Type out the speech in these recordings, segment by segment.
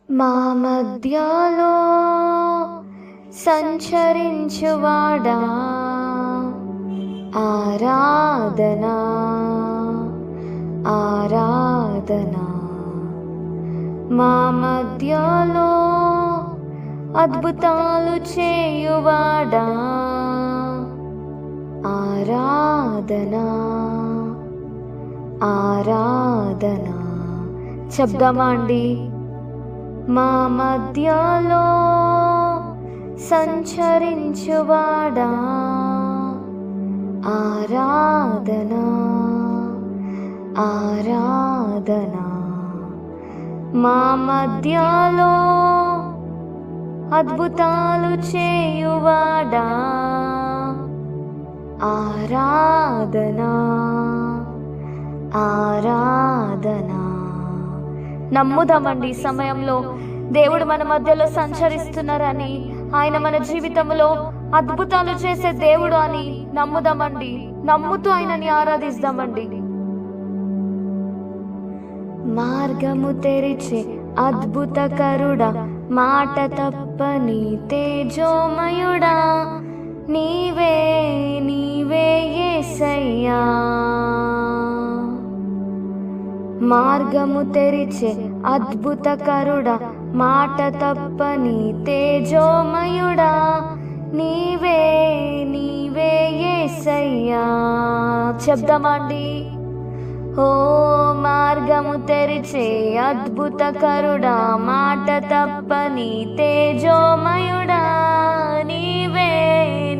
మా మధ్యలో సంచరించువాడా, ఆరాధనా ఆరాధనా. మా మధ్యలో అద్భుతాలు చేయువాడా, ఆరాధనా ఆరాధనా. చెప్దామా అండి? మా మధ్యలో సంచరించువాడా, ఆరాధనా ఆరాధనా. మా మధ్యలో అద్భుతాలు చేయువాడా, ఆరాధనా ఆరాధనా. నమ్ముదామండి ఈ సమయంలో దేవుడు మన మధ్యలో సంచరిస్తున్నారని, ఆయన మన జీవితంలో అద్భుతాలు చేసే దేవుడు అని నమ్ముదామండి. నమ్ముతూ ఆయనని ఆరాధిస్తామండి. మార్గము తెరిచే అద్భుతకరుడా, మాట తప్పని తేజోమయుడా, నీవే నీవే యేసయ్యా. మార్గము తెరిచే అద్భుతకరుడా, మాట తప్పని తేజోమయుడా, నీవే నీవే యేసయ్యా. చెప్దామండి. ఓ మార్గము తెరిచే అద్భుతకరుడా, మాట తప్పని తేజోమయుడా, నీవే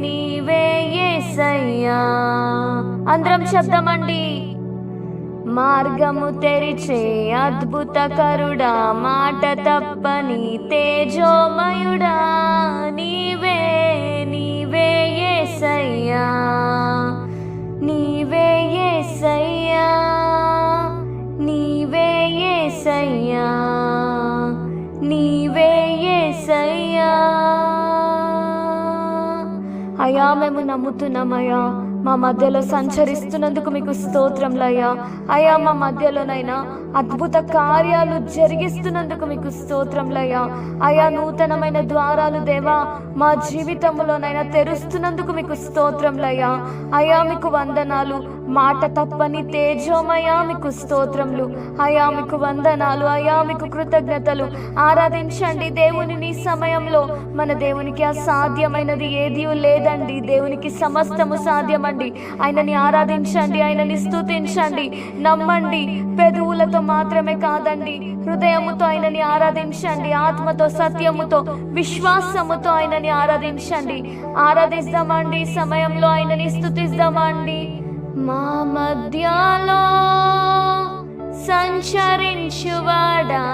నీవే యేసయ్యా. అందరం చెప్దామండి. మార్గము తెరిచే అద్భుతకరుడా, మాట తప్పని తేజోమయుడా, నీవే నీవే యేసయ్యా. నీవే యేసయ్యా, నీవే యేసయ్యా, నీవే యేసయ్యా. అయ్యా, మేము నమ్ముతున్నామయ్యా. మా మధ్యలో సంచరిస్తున్నందుకు మీకు స్తోత్రంలయ్యా. అయ్యా, మా మధ్యలోనైనా అద్భుత కార్యాలు జరిగిస్తున్నందుకు మీకు స్తోత్రంలయ్యా. అయ్యా, నూతనమైన ద్వారాలు దేవా మా జీవితంలోనైనా తెరుస్తున్నందుకు మీకు స్తోత్రంలయ్యా. అయ్యా, మీకు వందనాలు. మాట తప్పని తేజోమయ్యా, మీకు స్తోత్రములు. అయ్యా, మీకు వందనాలు. అయ్యా, మీకు కృతజ్ఞతలు. ఆరాధించండి దేవుని సమయంలో. మన దేవునికి అసాధ్యమైనది ఏదీ లేదండి. దేవునికి సమస్తము సాధ్యమండి. ఆయనని ఆరాధించండి, ఆయనని స్తుతించండి. నమ్మండి. పెదవులతో మాత్రమే కాదండి, హృదయముతో ఆయనని ఆరాధించండి. ఆత్మతో, సత్యముతో, విశ్వాసముతో ఆయనని ఆరాధించండి. ఆరాధిస్తామండి సమయంలో, ఆయనని స్తుతిస్తామండి. మా మధ్యలో సంచరించువాడా,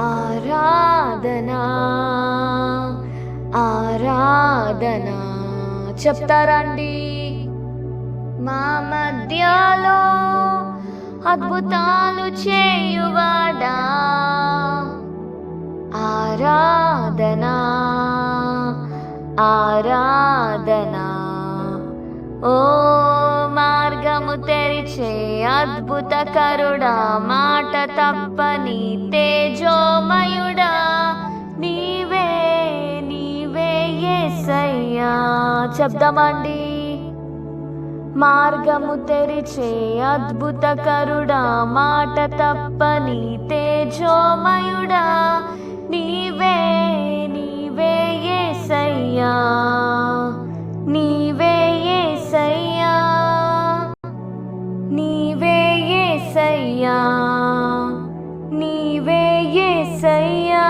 ఆరాధనా ఆరాధనా. చెప్తారండి. మా మధ్యలో అద్భుతాలు చేయువాడా, ఆరాధనా ఆరాధనా. ఓ మార్గము తెరిచే అద్భుతకరుడా, మాట తప్పని తేజోమయుడా, నీవే నీవే యేసయ్యా. చెప్దామండి. మార్గము తెరిచే అద్భుతకరుడా, మాట తప్పని తేజోమయుడా, నీవే నీవే యేసయ్యా. నీవే యేసయ్యా, నీవే యేసయ్యా, నీవే యేసయ్యా.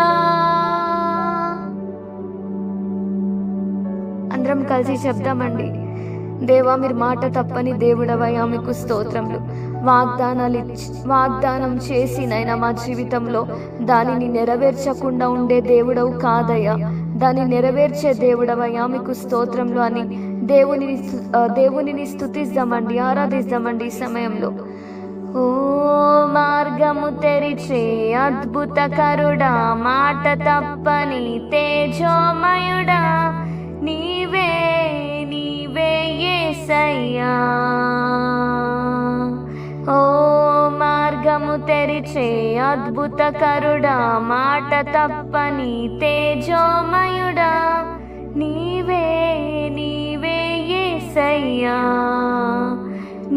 అందరం కలిసి చెప్దామండి. దేవా, మీరు మాట తప్పని దేవుడవయ్యా, మీకు స్తోత్రములు. వాగ్దానం చేసినైనా మా జీవితంలో దానిని నెరవేర్చకుండా ఉండే దేవుడవు కాదయ్యా. దాన్ని నెరవేర్చే దేవుడవయ్యా, మీకు స్తోత్రములు అని దేవునిని స్తుతిస్తామండి, ఆరాధిస్తామండి ఈ సమయంలో. ఓ మార్గము తెరిచే అద్భుతకరుడా, మాట తప్పని తేజోమయుడా, నీవే నీవే యేసయ్యా. ఓ మార్గము తెరి తెరిచే అద్భుతకరుడా, మాట తప్పని తేజోమయుడా, నీవే నీవే యేసయ్యా,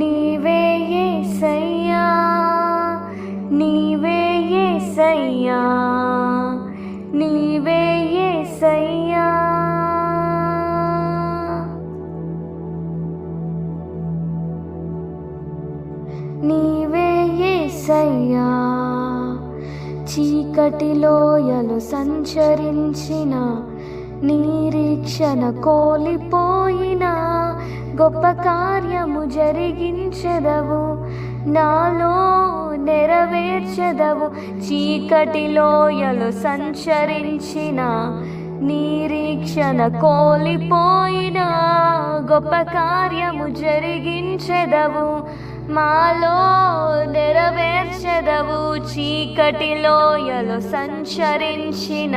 నీవే యేసయ్యా, నీవే యేసయ్యా, నీవే యేసయ్యా. నీవే యేసయ్యా. చీకటి లోయలు సంచరించిన, నిరీక్షణ కోల్పోయిన, గొప్ప కార్యము జరిగించెదవు, నాలో నెరవేర్చెదవు. చీకటి లోయలు సంచరించిన, నిరీక్షణ కోల్పోయిన, గొప్ప కార్యము జరిగించెదవు, మాలో నెరవేర్చెదవు. చీకటి లోయలు సంచరించిన,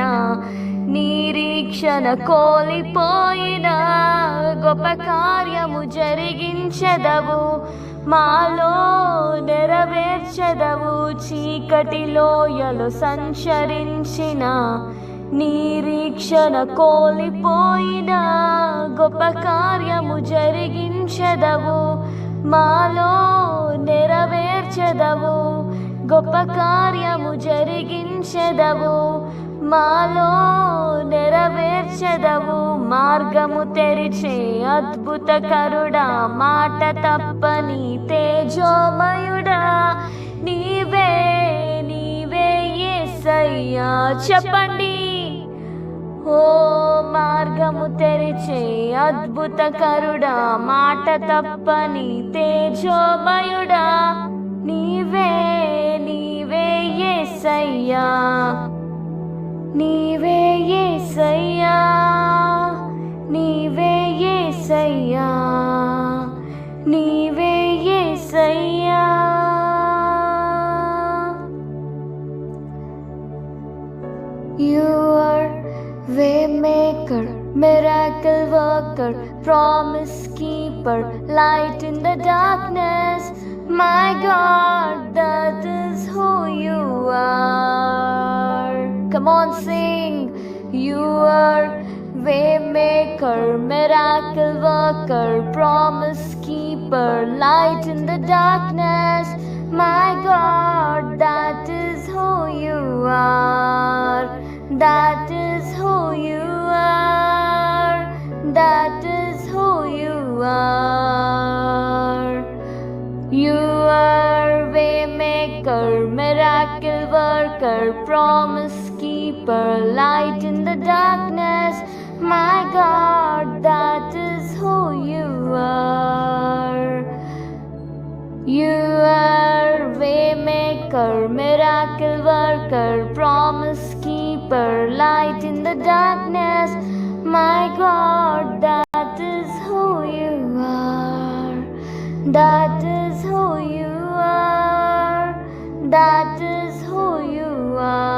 నిరీక్షణ కోల్పోయిన, గొప్ప కార్యము జరిగించెదవు, మాలో నెరవేర్చెదవు. చీకటి లోయలు సంచరించిన, నిరీక్షణ కోల్పోయిన, గొప్ప కార్యము జరిగించెదవు, మాలో నెరవేర్చెదవు, గొప్ప కార్యము జరిగించెదవు, మాలో నెరవేర్చెదవు. మార్గము తెరిచే అద్భుతకరుడా, మాట తప్పని తేజోమయుడా, నీవే నీవే యేసయ్యా. చెప్పండి. ఓ మార్గము తెరిచే అద్భుతకరుడా, మాట తప్పని తేజోమయుడా, నీవే నీవే యేసయ్యా, నీవే యేసయ్యా, నీవే యేసయ్యా, నీవే యేసయ్యా. You are Waymaker, miracle worker, promise keeper, light in the darkness. My God, that is who you are. Come on, sing. You are Waymaker, miracle worker, promise keeper, light in the darkness. My God, that is who you are. That is who you are. That is who you are. You are Waymaker, miracle worker, promise keeper, light in the darkness. My God, that is who you are. You are Waymaker, miracle worker, promise keeper, light in the darkness. My God, that is who you are. That is who you are. That is who you are.